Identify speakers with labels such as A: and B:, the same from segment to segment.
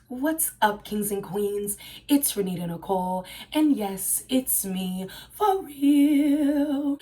A: What's up, kings and queens? It's Renita Nicole, and yes, it's me for real.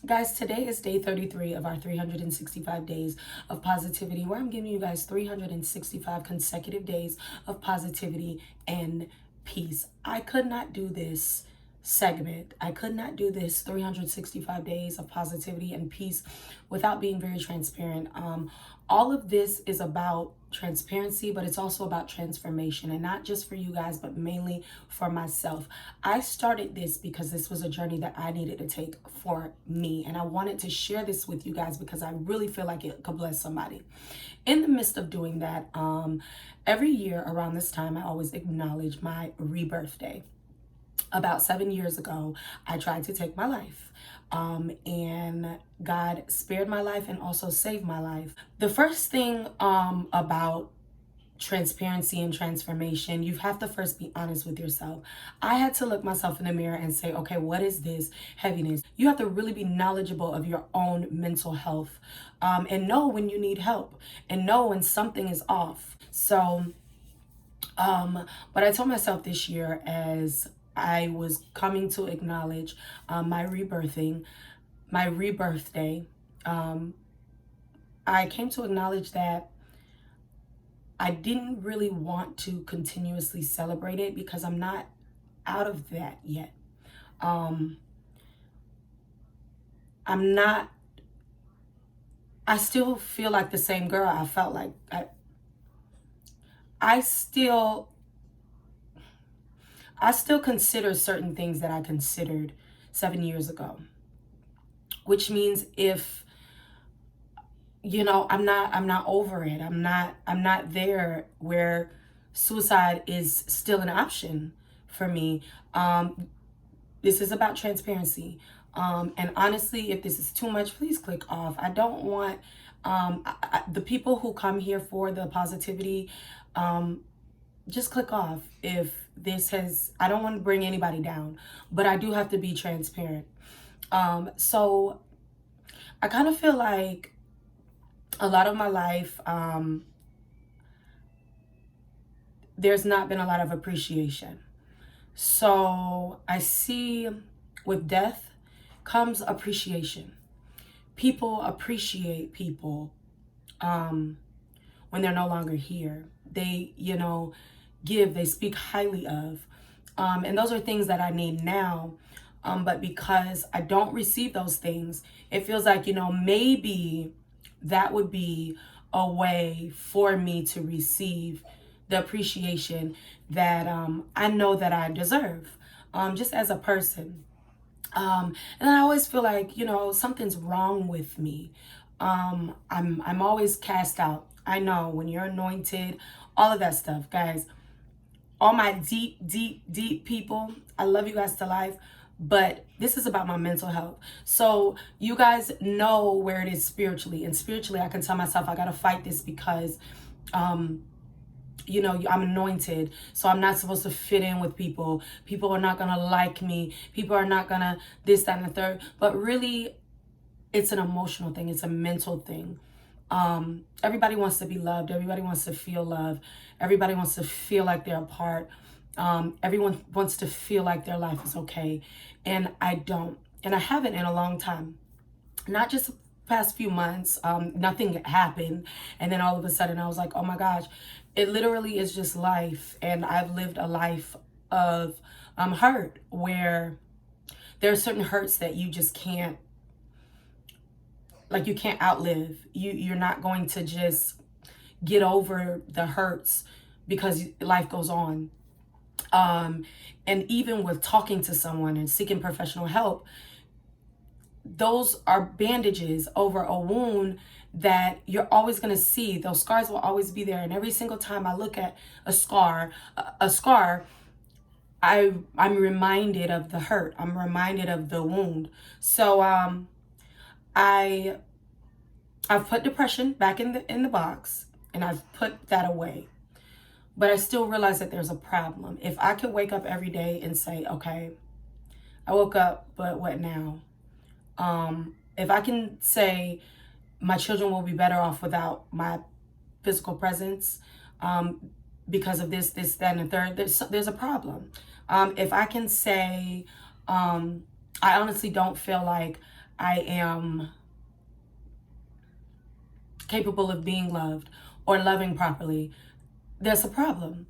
A: Guys, today is day 33 of our 365 days of positivity, where I'm giving you guys 365 consecutive days of positivity and peace. I could not do this segment. I could not do this 365 days of positivity and peace without being very transparent. All of this is about transparency, but it's also about transformation, and not just for you guys, but mainly for myself. I started this because this was a journey that I needed to take for me, and I wanted to share this with you guys because I really feel like it could bless somebody. In the midst of doing that, every year around this time, I always acknowledge my rebirth day. About 7 years ago, I tried to take my life. And God spared my life and also saved my life. The first thing about transparency and transformation, you have to first be honest with yourself. I had to look myself in the mirror and say, okay, what is this heaviness? You have to really be knowledgeable of your own mental health, and know when you need help and know when something is off. So, what I told myself this year as I was coming to acknowledge my rebirth day, I came to acknowledge that I didn't really want to continuously celebrate it because I'm not out of that yet. I'm not, I still feel like the same girl I felt like. I still consider certain things that I considered 7 years ago, which means if I'm not over it. I'm not there where suicide is still an option for me. This is about transparency. And honestly, if this is too much, please click off. I don't want the people who come here for the positivity, just click off. If this has, I don't want to bring anybody down, but I do have to be transparent. So I kind of feel like a lot of my life, there's not been a lot of appreciation. So I see with death comes appreciation. People appreciate people when they're no longer here. They, give, they speak highly of. And those are things that I need now. But because I don't receive those things, it feels like, maybe that would be a way for me to receive the appreciation that I know that I deserve, just as a person. And I always feel like, something's wrong with me. I'm always cast out. I know when you're anointed, all of that stuff, guys. All my deep, deep, deep people, I love you guys to life. But this is about my mental health. So you guys know where it is spiritually. And spiritually, I can tell myself I got to fight this because, I'm anointed. So I'm not supposed to fit in with people. People are not going to like me. People are not going to this, that, and the third. But really, it's an emotional thing. It's a mental thing. Everybody wants to be loved. Everybody wants to feel love. Everybody wants to feel like they're a part. Everyone wants to feel like their life is okay. And I don't. And I haven't in a long time. Not just the past few months. Nothing happened. And then all of a sudden I was like, oh my gosh, it literally is just life. And I've lived a life of hurt where there are certain hurts that you just can't, like, you can't outlive. You're not going to just get over the hurts because life goes on. And even with talking to someone and seeking professional help, those are bandages over a wound that you're always going to see. Those scars will always be there. And every single time I look at a scar, I'm reminded of the hurt. I'm reminded of the wound. So I've put depression back in the box, and I've put that away. But I still realize that there's a problem. If I could wake up every day and say, okay, I woke up, but what now? If I can say my children will be better off without my physical presence, because of this, that, and the third. There's a problem. If I can say, I honestly don't feel like I am capable of being loved or loving properly, there's a problem.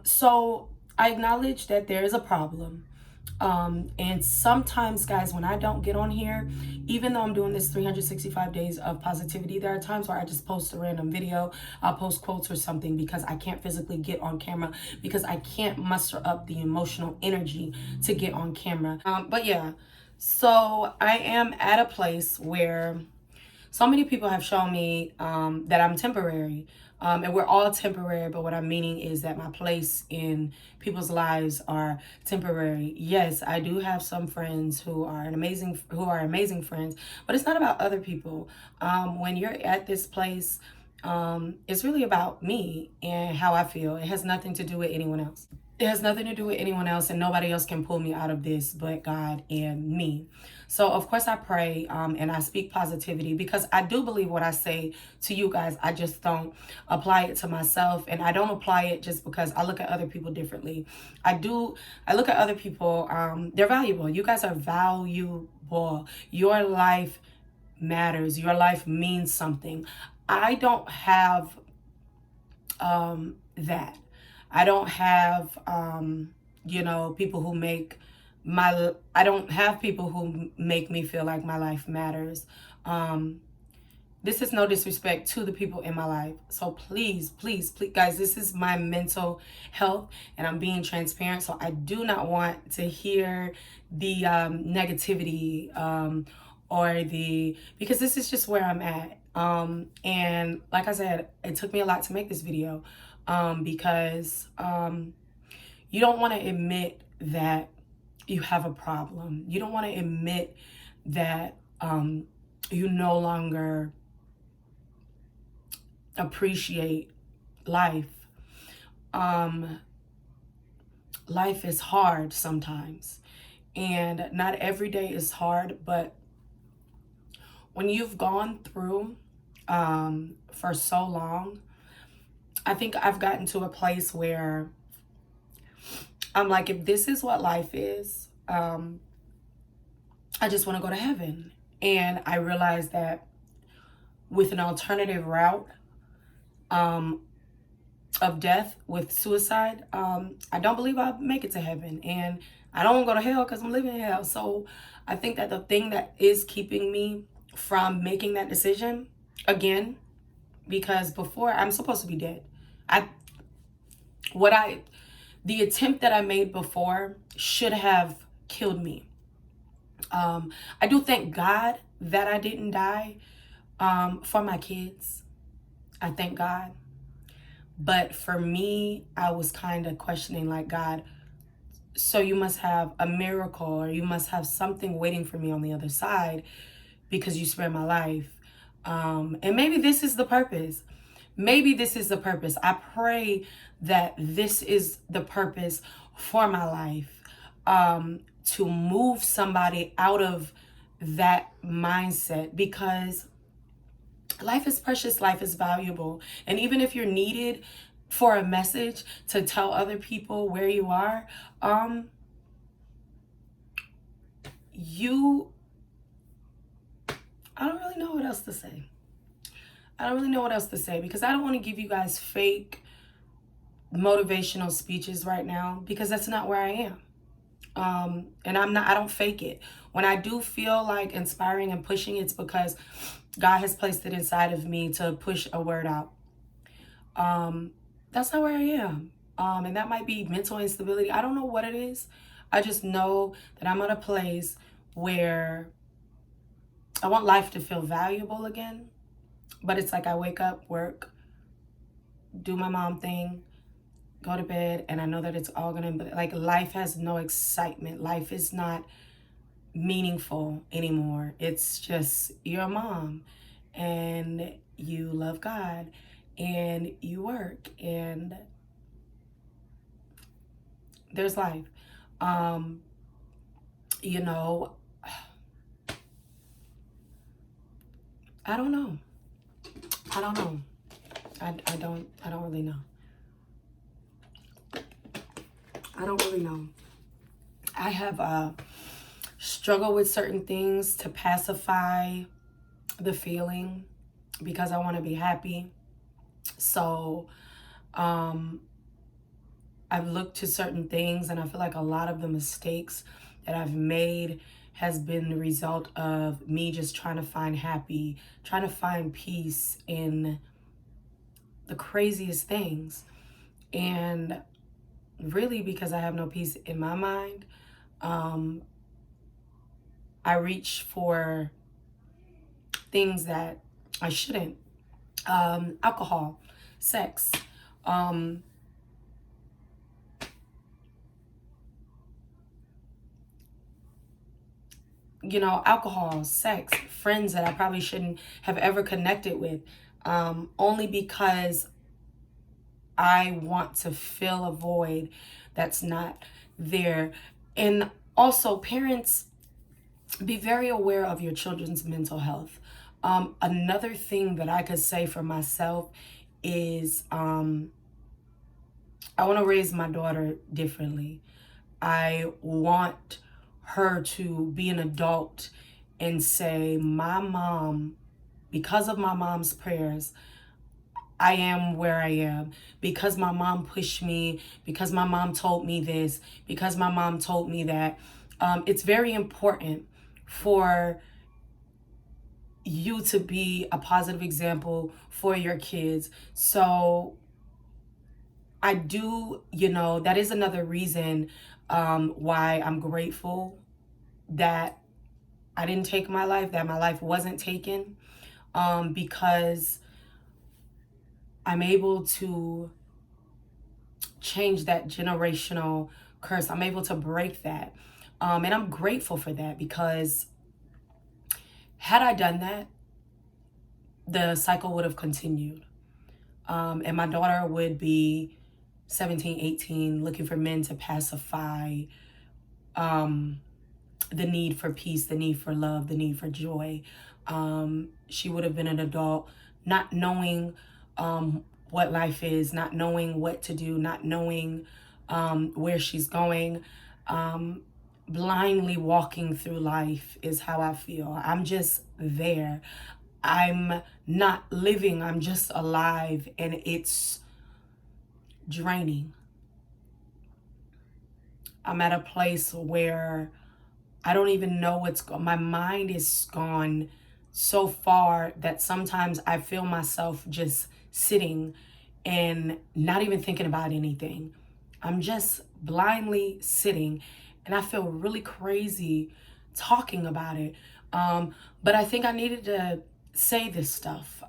A: So I acknowledge that there is a problem. And sometimes, guys, when I don't get on here, even though I'm doing this 365 days of positivity, there are times where I just post a random video. I'll post quotes or something because I can't physically get on camera, because I can't muster up the emotional energy to get on camera. But yeah, so I am at a place where so many people have shown me that I'm temporary. And we're all temporary, but what I'm meaning is that my place in people's lives are temporary. Yes, I do have some friends who are amazing friends, but it's not about other people. When you're at this place, it's really about me and how I feel. It has nothing to do with anyone else. It has nothing to do with anyone else, and nobody else can pull me out of this but God and me. So, of course, I pray and I speak positivity, because I do believe what I say to you guys. I just don't apply it to myself, and I don't apply it just because I look at other people differently. I look at other people, they're valuable. You guys are valuable. Your life matters. Your life means something. I don't have that. I don't have, people who make I don't have people who make me feel like my life matters. This is no disrespect to the people in my life. So please, please, please, guys, this is my mental health, and I'm being transparent. So I do not want to hear the negativity because this is just where I'm at. And like I said, it took me a lot to make this video because you don't want to admit that you have a problem. You don't want to admit that you no longer appreciate life. Life is hard sometimes, and not every day is hard, but when you've gone through for so long, I think I've gotten to a place where I'm like, if this is what life is, I just want to go to heaven. And I realized that with an alternative route of death, with suicide, I don't believe I'll make it to heaven. And I don't want to go to hell because I'm living in hell. So I think that the thing that is keeping me from making that decision, again, because before, I'm supposed to be dead. The attempt that I made before should have killed me. I do thank God that I didn't die for my kids. I thank God. But for me, I was kind of questioning, like, God, so you must have a miracle, or you must have something waiting for me on the other side because you spared my life. And maybe this is the purpose. Maybe this is the purpose. I pray that this is the purpose for my life, to move somebody out of that mindset, because life is precious, life is valuable. And even if you're needed for a message to tell other people where you are, I don't really know what else to say. Because I don't want to give you guys fake motivational speeches right now, because that's not where I am. And I don't fake it. When I do feel like inspiring and pushing, it's because God has placed it inside of me to push a word out. That's not where I am. And that might be mental instability. I don't know what it is. I just know that I'm at a place where I want life to feel valuable again. But it's like I wake up, work, do my mom thing, go to bed, and I know that it's all gonna be like, life has no excitement. Life is not meaningful anymore. It's just you're a mom and you love God and you work and there's life. I don't know. I don't really know. I don't really know. I have struggled with certain things to pacify the feeling because I want to be happy. So I've looked to certain things, and I feel like a lot of the mistakes that I've made has been the result of me just trying to find happy, trying to find peace in the craziest things. And really, because I have no peace in my mind, I reach for things that I shouldn't. Alcohol, sex, alcohol, sex, friends that I probably shouldn't have ever connected with, only because I want to fill a void that's not there. And also, parents, be very aware of your children's mental health. Another thing that I could say for myself is I want to raise my daughter differently. I want her to be an adult and say, my mom, because of my mom's prayers, I am where I am. Because my mom pushed me, because my mom told me this, because my mom told me that. It's very important for you to be a positive example for your kids. So I do, that is another reason why I'm grateful that I didn't take my life, that my life wasn't taken, because I'm able to change that generational curse. I'm able to break that. And I'm grateful for that, because had I done that, the cycle would have continued. And my daughter would be 17, 18, looking for men to pacify the need for peace, the need for love, the need for joy. She would have been an adult not knowing what life is, not knowing what to do, not knowing where she's going. Blindly walking through life is how I feel. I'm just there. I'm not living, I'm just alive, and it's draining. I'm at a place where I don't even know what's going. My mind is gone so far that sometimes I feel myself just sitting and not even thinking about anything. I'm just blindly sitting, and I feel really crazy talking about it. But I think I needed to say this stuff.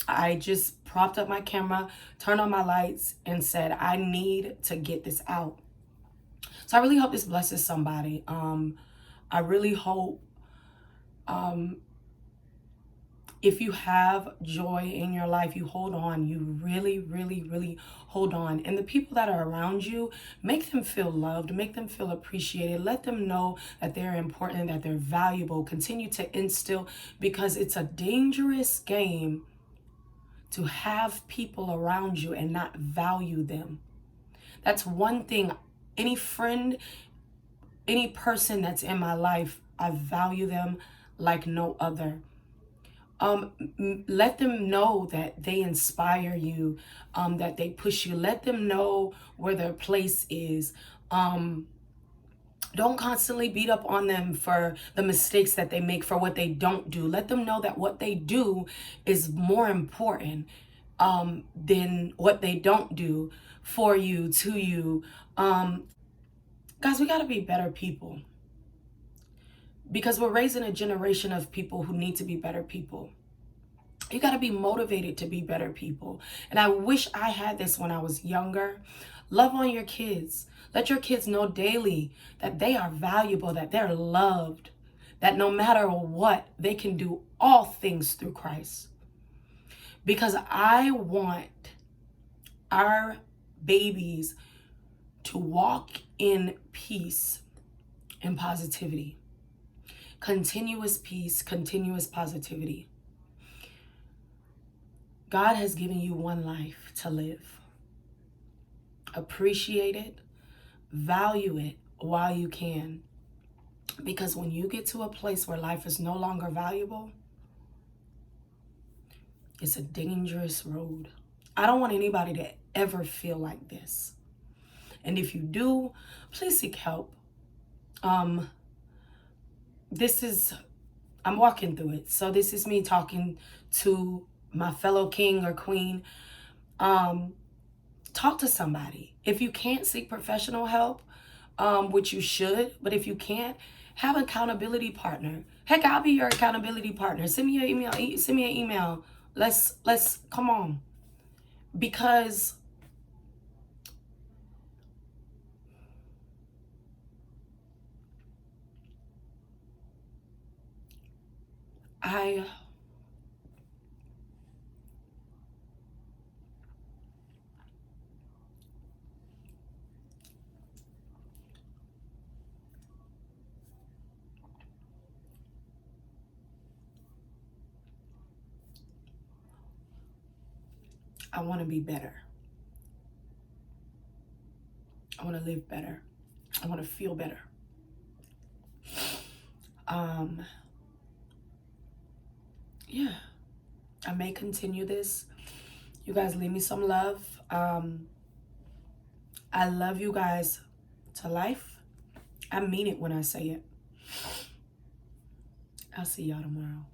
A: I just propped up my camera, turned on my lights, and said, I need to get this out. So I really hope this blesses somebody. I really hope if you have joy in your life, you hold on. You really, really, really hold on. And the people that are around you, make them feel loved, make them feel appreciated. Let them know that they're important, that they're valuable. Continue to instill, because it's a dangerous game to have people around you and not value them. That's one thing. Any friend, any person that's in my life, I value them like no other. Let them know that they inspire you, that they push you. Let them know where their place is. Don't constantly beat up on them for the mistakes that they make, for what they don't do. Let them know that what they do is more important than what they don't do for you, to you. Guys, we got to be better people, because we're raising a generation of people who need to be better people. You got to be motivated to be better people. And I wish I had this when I was younger. Love on your kids. Let your kids know daily that they are valuable, that they're loved, that no matter what, they can do all things through Christ. Because I want our babies to walk in peace and positivity. Continuous peace, continuous positivity. God has given you one life to live. Appreciate it, value it while you can. Because when you get to a place where life is no longer valuable, it's a dangerous road. I don't want anybody to ever feel like this. And if you do, please seek help. I'm walking through it. So this is me talking to my fellow king or queen. Talk to somebody. If you can't seek professional help, which you should, but if you can't, have an accountability partner. Heck, I'll be your accountability partner. Send me an email. Send me an email. Let's come on. Because I want to be better. I want to live better. I want to feel better. Yeah, I may continue this. You guys leave me some love. I love you guys to life. I mean it when I say it. I'll see y'all tomorrow.